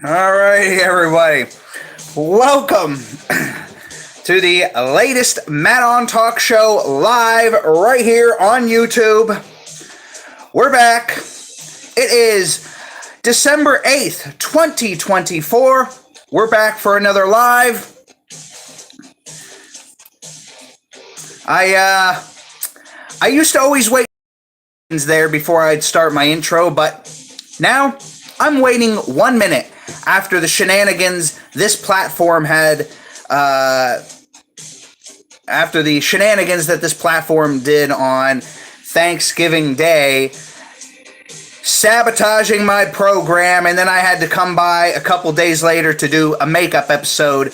All right, everybody. Welcome to the latest Matt on Talk Show live right here on YouTube. We're back. It is December 8th, 2024. We're back for another live. I used to always wait there before I'd start my intro, but now I'm waiting 1 minute after the shenanigans this platform had, after the shenanigans that this platform did on Thanksgiving Day, sabotaging my program, and then I had to come by a couple days later to do a makeup episode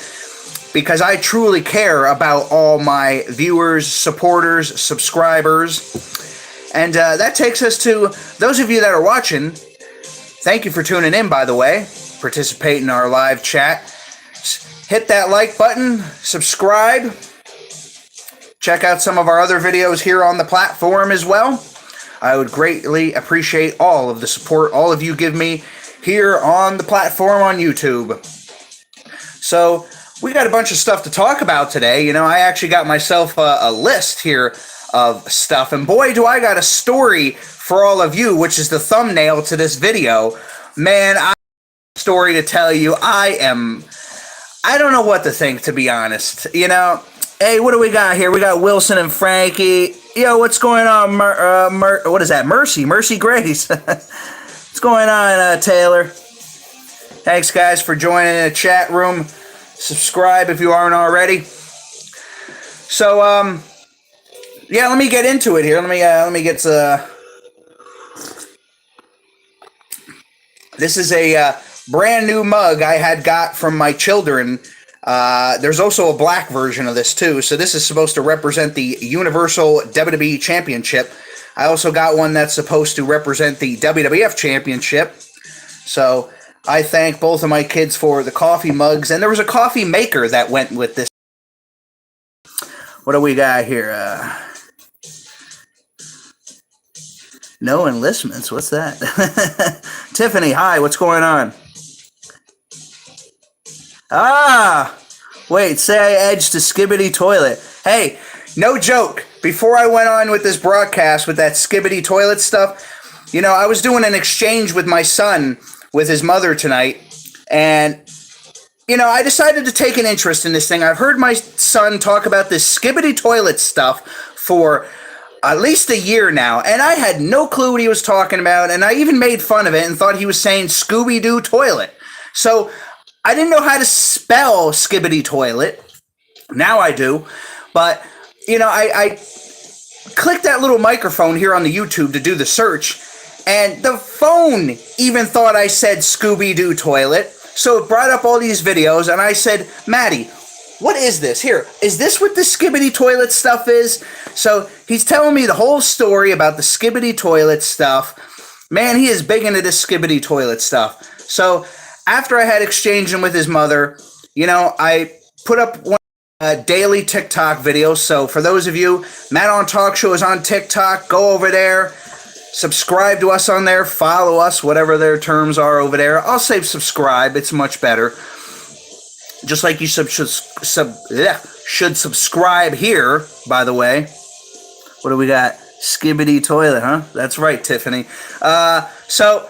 because I truly care about all my viewers, supporters, subscribers. And that takes us to those of you that are watching. Thank you for tuning in, by the way. Participate in our live chat. Hit that like button, subscribe. Check out some of our other videos here on the platform as well. I would greatly appreciate all of the support all of you give me here on the platform on YouTube. So, we got a bunch of stuff to talk about today. You know, I actually got myself a list here of stuff, and boy, do I got a story for all of you, which is the thumbnail to this video. Man, I have a story to tell you. I don't know what to think, to be honest. You know, hey, what do we got here? We got Wilson and Frankie. Yo, what's going on? What is that? Mercy Grace. What's going on, Taylor? Thanks, guys, for joining the chat room. Subscribe if you aren't already. So, yeah, let me get into it here. Let me get This is a brand new mug I had got from my children. There's also a black version of this too. So this is supposed to represent the Universal WWE Championship. I also got one that's supposed to represent the WWF Championship. So I thank both of my kids for the coffee mugs. And there was a coffee maker that went with this. What do we got here? No enlistments. What's that? Tiffany, hi. What's going on? Wait. Say I edged to Skibbity Toilet. Hey, no joke. Before I went on with this broadcast with that Skibbity Toilet stuff, you know, I was doing an exchange with my son with his mother tonight, and you know, I decided to take an interest in this thing. I've heard my son talk about this Skibbity Toilet stuff for at least a year now, and I had no clue what he was talking about, and I even made fun of it and thought he was saying Scooby-Doo Toilet. So I didn't know how to spell Skibbity Toilet. Now I do. But, you know, I clicked that little microphone here on the YouTube to do the search, and the phone even thought I said Scooby-Doo Toilet. So it brought up all these videos, and I said, Maddie, what is this? Here, is this what the Skibbity Toilet stuff is? So he's telling me the whole story about the Skibbity Toilet stuff. Man, he is big into this Skibbity Toilet stuff. So after I had exchanged him with his mother, you know, I put up one daily TikTok video. So for those of you, Matt on Talk Show is on TikTok. Go over there. Subscribe to us on there, follow us, whatever their terms are over there. I'll say subscribe, it's much better. Just like you should subscribe here, by the way. What do we got? Skibbity Toilet, huh? That's right, Tiffany. So,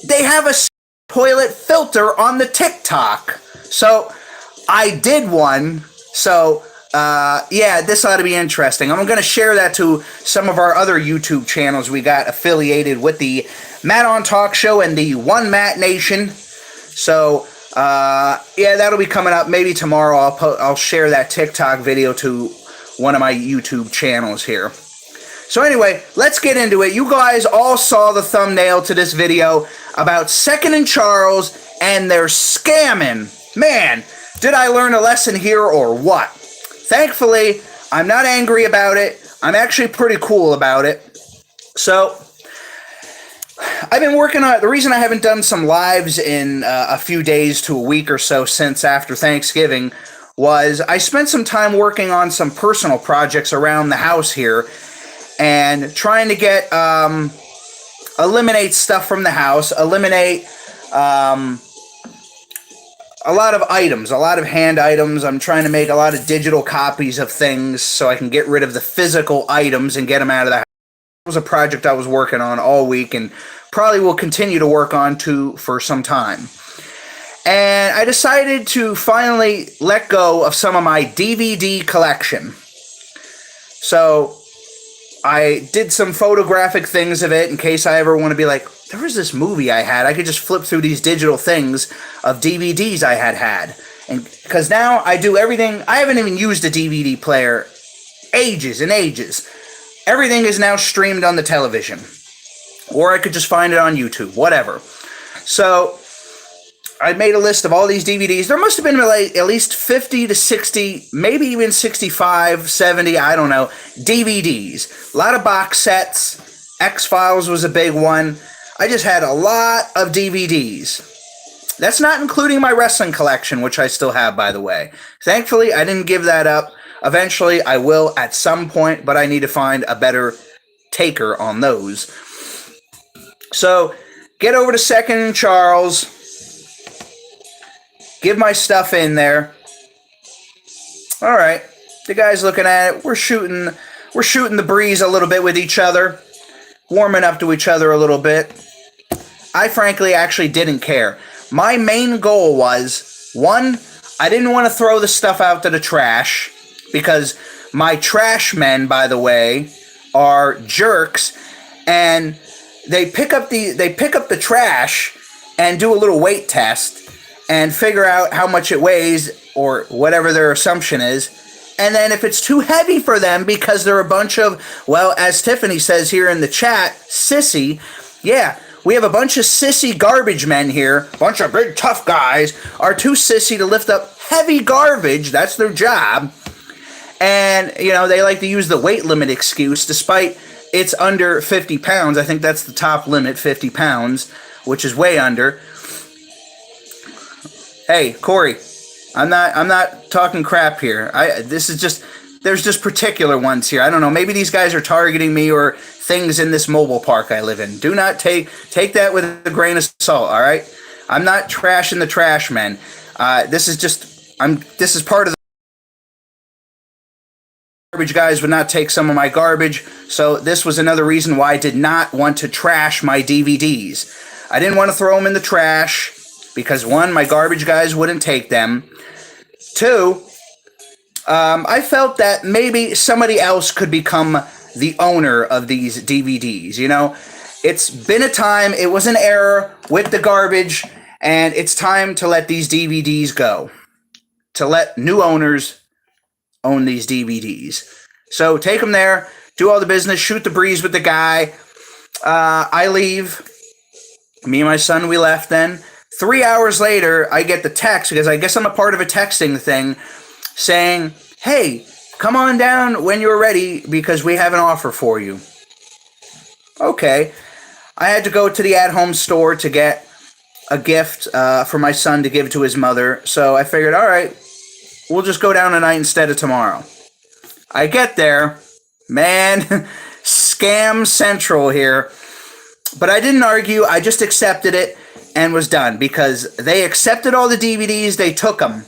they have a toilet filter on the TikTok. So, I did one. So, yeah, this ought to be interesting. I'm going to share that to some of our other YouTube channels we got affiliated with the Matt on Talk Show and the One Matt Nation. So, yeah, that'll be coming up maybe tomorrow. I'll share that TikTok video to one of my YouTube channels here. So anyway, let's get into it. You guys all saw the thumbnail to this video about Second and Charles and their scamming. Man, did I learn a lesson here or what? Thankfully, I'm not angry about it. I'm actually pretty cool about it. So, I've been working on it. The reason I haven't done some lives in a few days to a week or so since after Thanksgiving was I spent some time working on some personal projects around the house here and trying to get, eliminate stuff from the house, eliminate a lot of items, a lot of hand items. I'm trying to make a lot of digital copies of things so I can get rid of the physical items and get them out of the house. It was a project I was working on all week and probably will continue to work on for some time. And I decided to finally let go of some of my DVD collection. So I did some photographic things of it in case I ever want to be like, there was this movie I had. I could just flip through these digital things of DVDs I had. And because now I do everything. I haven't even used a DVD player ages and ages. Everything is now streamed on the television. Or I could just find it on YouTube, whatever. So I made a list of all these DVDs. There must have been like at least 50 to 60, maybe even 65, 70, I don't know, DVDs. A lot of box sets. X-Files was a big one. I just had a lot of DVDs. That's not including my wrestling collection, which I still have, by the way. Thankfully, I didn't give that up. Eventually, I will at some point, but I need to find a better taker on those. So, get over to Second and Charles. Give my stuff in there. All right. The guy's looking at it. We're shooting the breeze a little bit with each other. Warming up to each other a little bit. I frankly actually didn't care. My main goal was, one, I didn't want to throw the stuff out to the trash because my trash men, by the way, are jerks, and they pick up the trash and do a little weight test and figure out how much it weighs or whatever their assumption is. And then if it's too heavy for them because they're a bunch of, well, as Tiffany says here in the chat, sissy, yeah, we have a bunch of sissy garbage men here, a bunch of big tough guys, are too sissy to lift up heavy garbage, that's their job. And, you know, they like to use the weight limit excuse, despite it's under 50 pounds. I think that's the top limit, 50 pounds, which is way under. Hey, Corey, I'm not talking crap here. There's just particular ones here. I don't know. Maybe these guys are targeting me or things in this mobile park I live in. Do not take that with a grain of salt. All right. I'm not trashing the trash men. This is part of the garbage guys would not take some of my garbage. So this was another reason why I did not want to trash my DVDs. I didn't want to throw them in the trash because one, my garbage guys wouldn't take them. Two, I felt that maybe somebody else could become the owner of these DVDs, you know? It's been a time, it was an error with the garbage, and it's time to let these DVDs go. To let new owners own these DVDs. So take them there, do all the business, shoot the breeze with the guy. I leave. Me and my son, we left then. 3 hours later, I get the text, because I guess I'm a part of a texting thing, saying, hey, come on down when you're ready because we have an offer for you. Okay. I had to go to the at-home store to get a gift for my son to give to his mother. So I figured, all right, we'll just go down tonight instead of tomorrow. I get there. Man, scam central here. But I didn't argue. I just accepted it and was done because they accepted all the DVDs. They took them.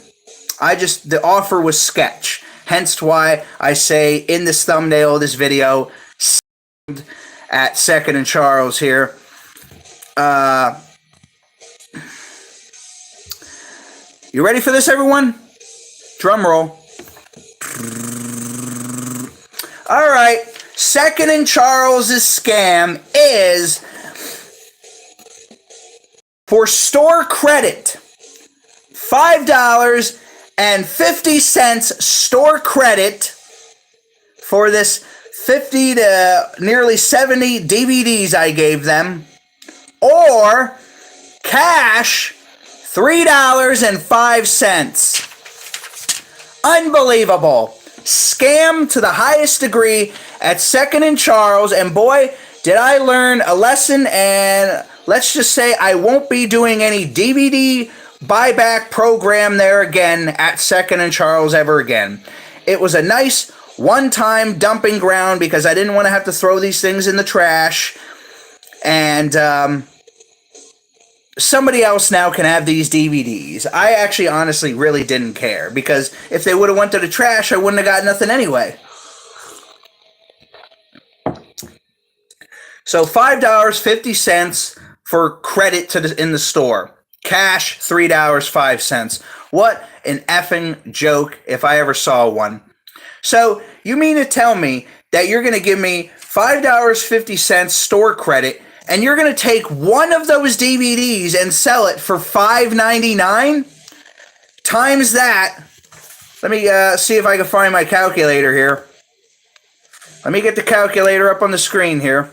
The offer was sketch. Hence why I say in this thumbnail of this video, at Second and Charles here. You ready for this, everyone? Drum roll. All right. Second and Charles's scam is for store credit. $5.50 store credit for this 50 to nearly 70 DVDs I gave them, or cash $3.05. Unbelievable. Scam to the highest degree at Second and Charles, and boy, did I learn a lesson, and let's just say I won't be doing any DVD buyback program there again at Second and Charles ever again. It was a nice one-time dumping ground because I didn't want to have to throw these things in the trash. And somebody else now can have these DVDs. I actually honestly really didn't care, because if they would have went to the trash, I wouldn't have got nothing anyway. So $5.50 for credit in the store. Cash, $3.05. What an effing joke if I ever saw one. So you mean to tell me that you're going to give me $5.50 store credit, and you're going to take one of those DVDs and sell it for $5.99? Times that. Let me see if I can find my calculator here. Let me get the calculator up on the screen here.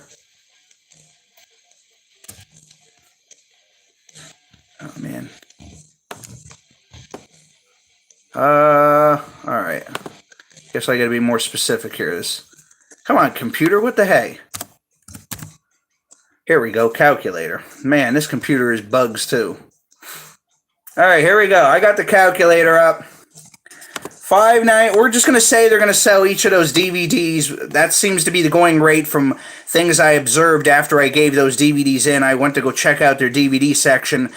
Oh, man. All right. Guess I gotta be more specific here. Come on, computer, what the hey? Here we go, calculator. Man, this computer is bugs too. All right, here we go. I got the calculator up. We're just gonna say they're gonna sell each of those DVDs. That seems to be the going rate from things I observed after I gave those DVDs in. I went to go check out their DVD section.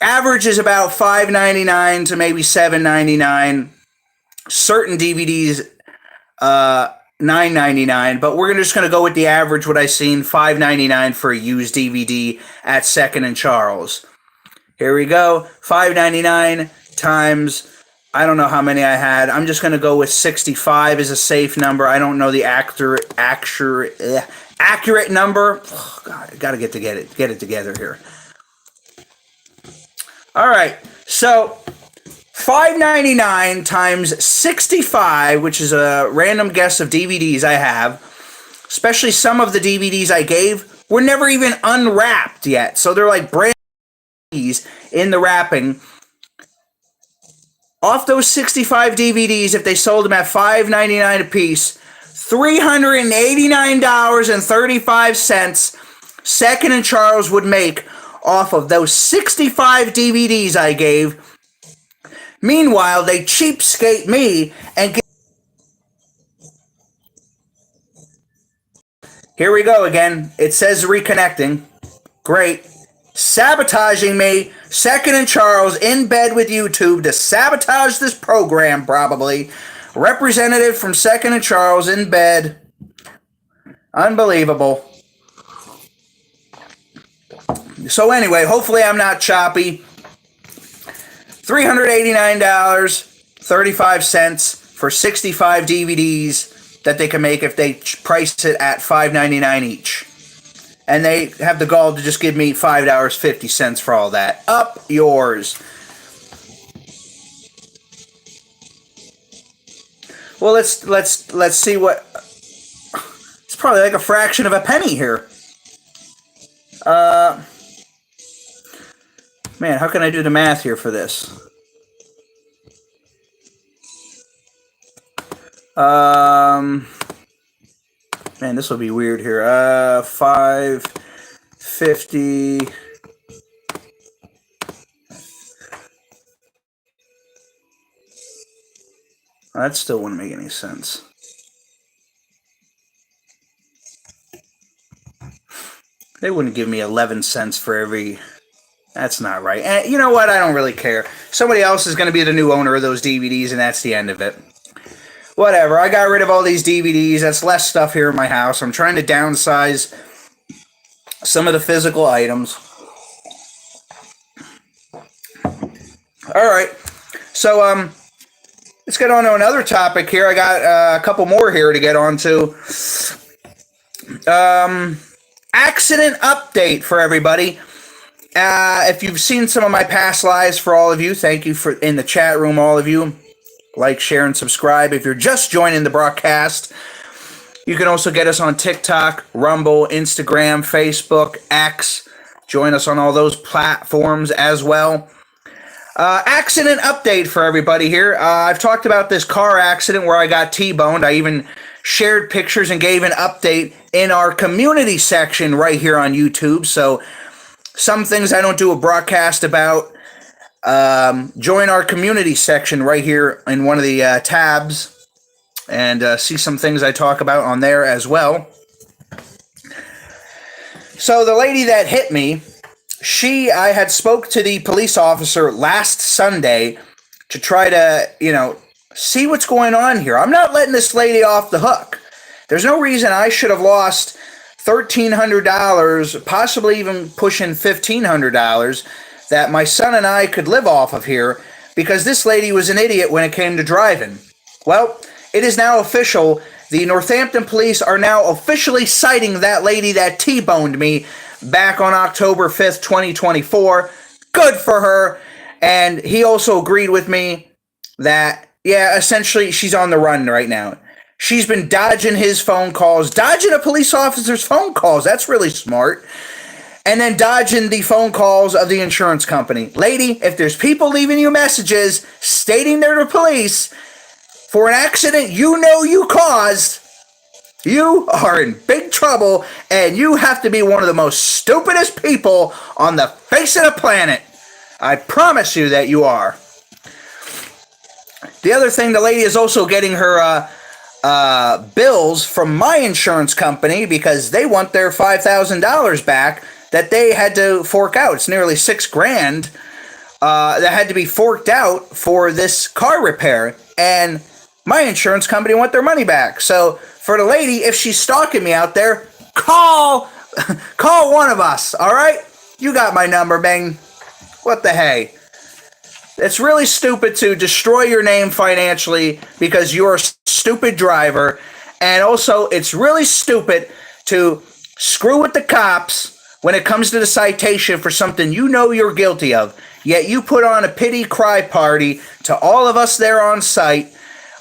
Average is about $5.99 to maybe $7.99. Certain DVDs, $9.99, but we're just going to go with the average, what I seen, $5.99 for a used DVD at Second and Charles. Here we go, $5.99 times, I don't know how many I had. I'm just going to go with 65 as a safe number. I don't know the accurate number. Oh, God, I got to get it together here. All right, so $5.99 times 65, which is a random guess of DVDs I have, especially some of the DVDs I gave, were never even unwrapped yet. So they're like brand new in the wrapping. Off those 65 DVDs, if they sold them at $5.99 a piece, $389.35 Second and Charles would make off of those 65 DVDs I gave. Meanwhile, they cheapskate me and get... Here we go again. It says reconnecting. Great. Sabotaging me. Second and Charles in bed with YouTube to sabotage this program, probably. Representative from Second and Charles in bed. Unbelievable. So anyway, hopefully I'm not choppy. $389.35 for 65 DVDs that they can make if they price it at $5.99 each. And they have the gall to just give me $5.50 for all that. Up yours. Well, let's see what... It's probably like a fraction of a penny here. Man, how can I do the math here for this? Man, this will be weird here. 550. That still wouldn't make any sense. They wouldn't give me 11 cents for every... That's not right. And you know what? I don't really care. Somebody else is going to be the new owner of those DVDs, and that's the end of it. Whatever. I got rid of all these DVDs. That's less stuff here in my house. I'm trying to downsize some of the physical items. All right. So, let's get on to another topic here. I got a couple more here to get on to. Accident update for everybody. If you've seen some of my past lives, for all of you, thank you for in the chat room, all of you. Like, share, and subscribe. If you're just joining the broadcast, you can also get us on TikTok, Rumble, Instagram, Facebook, X. Join us on all those platforms as well. Accident update for everybody here. I've talked about this car accident where I got T-boned. I even shared pictures and gave an update in our community section right here on YouTube. So some things I don't do a broadcast about. Join our community section right here in one of the tabs and see some things I talk about on there as well. So the lady that hit me, I had spoke to the police officer last Sunday to try to, see what's going on here. I'm not letting this lady off the hook. There's no reason I should have lost $1,300, possibly even pushing $1,500 that my son and I could live off of here because this lady was an idiot when it came to driving. Well, it is now official. The Northampton police are now officially citing that lady that T-boned me back on October 5th, 2024. Good for her. And he also agreed with me that, yeah, essentially she's on the run right now. She's been dodging his phone calls, dodging a police officer's phone calls. That's really smart. And then dodging the phone calls of the insurance company. Lady, if there's people leaving you messages stating they're the police for an accident you caused, you are in big trouble and you have to be one of the most stupidest people on the face of the planet. I promise you that you are. The other thing, the lady is also getting her bills from my insurance company because they want their $5,000 back that they had to fork out. It's nearly $6,000 that had to be forked out for this car repair, and my insurance company want their money back. So for the lady, if she's stalking me out there, call one of us. All right, you got my number, bang. What the hey? It's really stupid to destroy your name financially because you're a stupid driver. And also, it's really stupid to screw with the cops when it comes to the citation for something you know you're guilty of. Yet you put on a pity cry party to all of us there on site.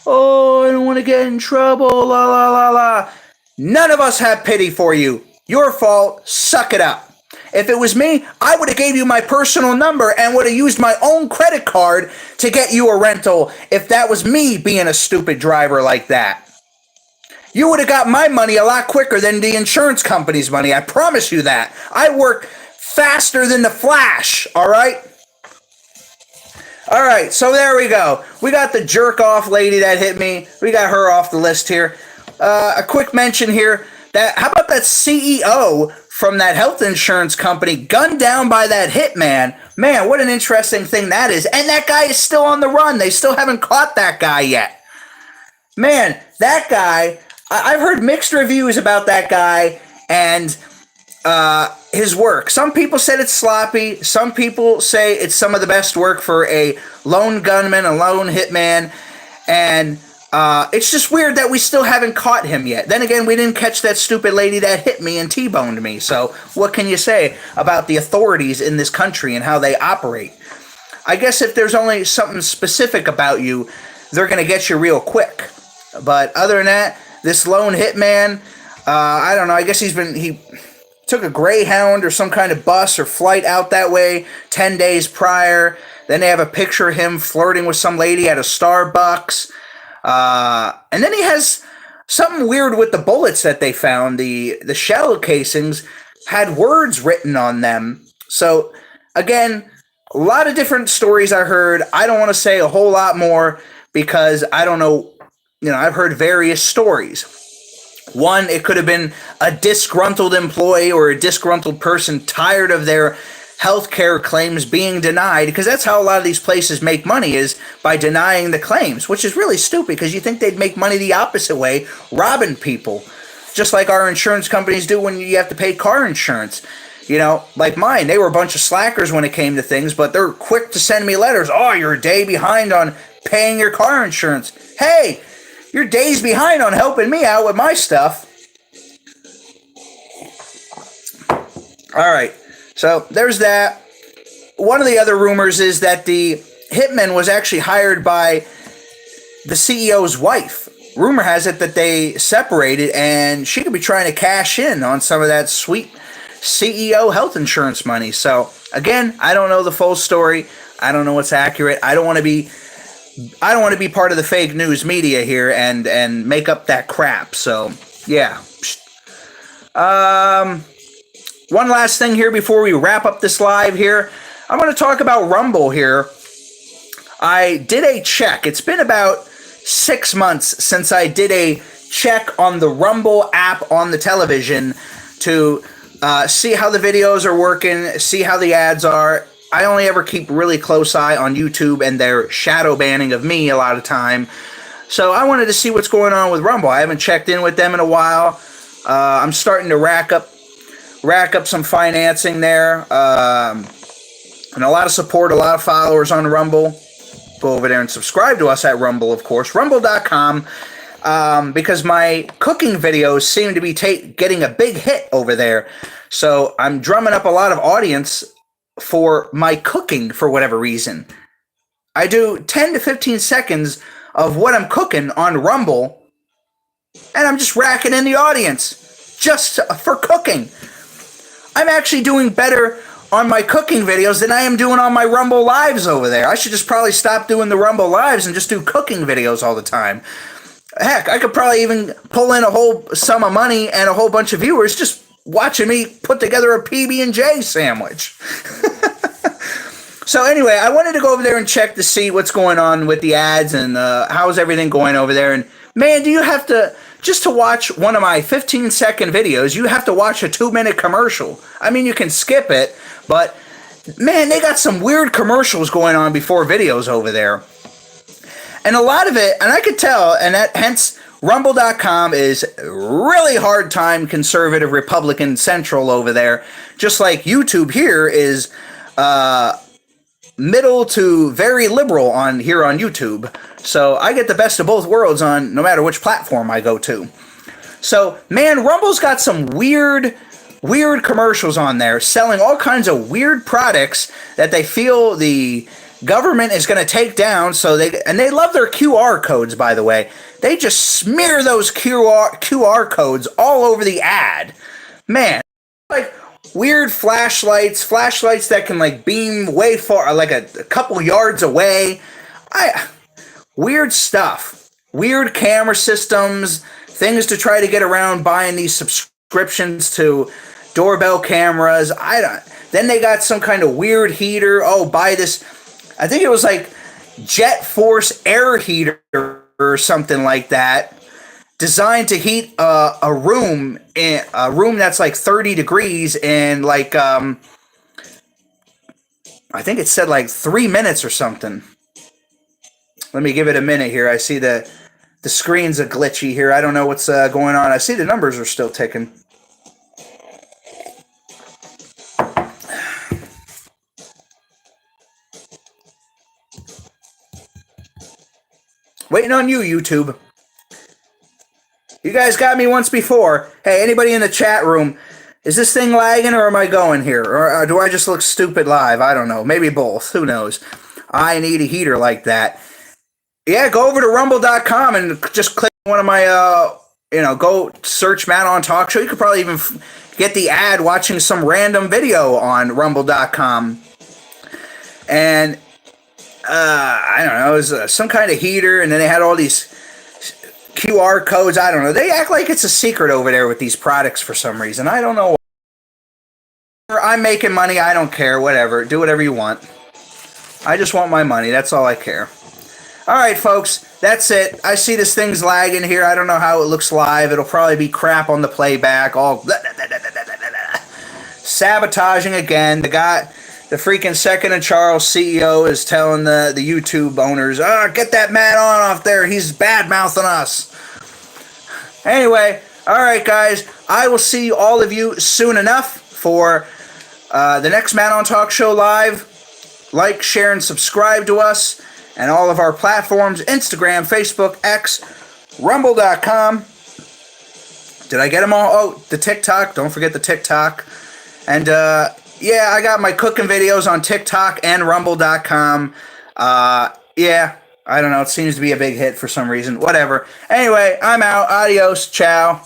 Oh, I don't want to get in trouble, la la la la. None of us have pity for you. Your fault. Suck it up. If it was me, I would have gave you my personal number and would have used my own credit card to get you a rental if that was me being a stupid driver like that. You would have got my money a lot quicker than the insurance company's money. I promise you that. I work faster than the Flash, all right? All right, so there we go. We got the jerk-off lady that hit me. We got her off the list here. A quick mention here. How about that CEO from that health insurance company gunned down by that hitman? Man, what an interesting thing that is. And that guy is still on the run. They still haven't caught that guy yet. Man, that guy, I've heard mixed reviews about that guy and his work. Some people said it's sloppy. Some people say it's some of the best work for a lone gunman, a lone hitman. And it's just weird that we still haven't caught him yet. Then again, we didn't catch that stupid lady that hit me and T-boned me. So what can you say about the authorities in this country and how they operate? I guess if there's only something specific about you, they're going to get you real quick. But other than that, this lone hitman, I don't know. I guess he took a Greyhound or some kind of bus or flight out that way 10 days prior. Then they have a picture of him flirting with some lady at a Starbucks. And then he has something weird with the bullets that they found. The shell casings had words written on them. So, again, a lot of different stories I heard. I don't want to say a whole lot more because I don't know. I've heard various stories. One, it could have been a disgruntled employee or a disgruntled person tired of their healthcare claims being denied, because that's how a lot of these places make money, is by denying the claims, which is really stupid because you think they'd make money the opposite way, robbing people, just like our insurance companies do when you have to pay car insurance. Like mine, they were a bunch of slackers when it came to things, but they're quick to send me letters. Oh, you're a day behind on paying your car insurance. Hey, you're days behind on helping me out with my stuff. All right. So there's that. One of the other rumors is that the hitman was actually hired by the CEO's wife. Rumor has it that they separated and she could be trying to cash in on some of that sweet CEO health insurance money. So again, I don't know the full story. I don't know what's accurate. I don't want to be part of the fake news media here and make up that crap. So yeah. One last thing here before we wrap up this live here. I'm going to talk about Rumble here. I did a check. It's been about 6 months since I did a check on the Rumble app on the television to see how the videos are working, see how the ads are. I only ever keep really close eye on YouTube and their shadow banning of me a lot of time. So I wanted to see what's going on with Rumble. I haven't checked in with them in a while. I'm starting to rack up some financing there, and a lot of support, a lot of followers on Rumble. Go over there and subscribe to us at Rumble, of course, rumble.com, because my cooking videos seem to be getting a big hit over there. So I'm drumming up a lot of audience for my cooking for whatever reason. I do 10 to 15 seconds of what I'm cooking on Rumble, and I'm just racking in the audience just for cooking. I'm actually doing better on my cooking videos than I am doing on my Rumble Lives over there. I should just probably stop doing the Rumble Lives and just do cooking videos all the time. Heck, I could probably even pull in a whole sum of money and a whole bunch of viewers just watching me put together a PB&J sandwich. So anyway, I wanted to go over there and check to see what's going on with the ads and how's everything going over there. And man, do you have to, just to watch one of my 15-second videos, you have to watch a 2-minute commercial. I mean, you can skip it, but man, they got some weird commercials going on before videos over there. And a lot of it, and I could tell, and that hence Rumble.com is really hard time conservative Republican central over there, just like YouTube here is middle to very liberal on here on YouTube. So I get the best of both worlds on no matter which platform I go to. So man, Rumble's got some weird commercials on there selling all kinds of weird products that they feel the government is going to take down. So they love their QR codes, by the way. They just smear those QR codes all over the ad. Man, like weird flashlights that can like beam way far, like a couple yards away. Weird stuff. Weird camera systems, things to try to get around buying these subscriptions to doorbell cameras. Then they got some kind of weird heater. Oh, buy this. I think it was like Jet Force air heater or something like that, designed to heat a room that's like 30 degrees in like I think it said like 3 minutes or something. Let me give it a minute here. I see the screen's a glitchy here. I don't know what's going on. I see the numbers are still ticking. Waiting on you, YouTube. You guys got me once before. Hey, anybody in the chat room, is this thing lagging or am I going here? Or do I just look stupid live? I don't know. Maybe both. Who knows? I need a heater like that. Yeah, go over to rumble.com and just click one of my, go search Matt on Talk Show. You could probably even get the ad watching some random video on rumble.com. And I don't know, it was some kind of heater, and then they had all these QR codes. I don't know. They act like it's a secret over there with these products for some reason. I don't know. I'm making money. I don't care. Whatever. Do whatever you want. I just want my money. That's all I care. All right, folks. That's it. I see this thing's lagging here. I don't know how it looks live. It'll probably be crap on the playback. All sabotaging again. The freaking Second and Charles CEO is telling the YouTube owners, get that Matt on off there. He's bad-mouthing us. Anyway, all right, guys. I will see all of you soon enough for the next Matt on Talk Show live. Like, share, and subscribe to us and all of our platforms, Instagram, Facebook, X, rumble.com. Did I get them all? Oh, the TikTok. Don't forget the TikTok. And, yeah, I got my cooking videos on TikTok and rumble.com. Yeah, I don't know. It seems to be a big hit for some reason. Whatever. Anyway, I'm out. Adios. Ciao.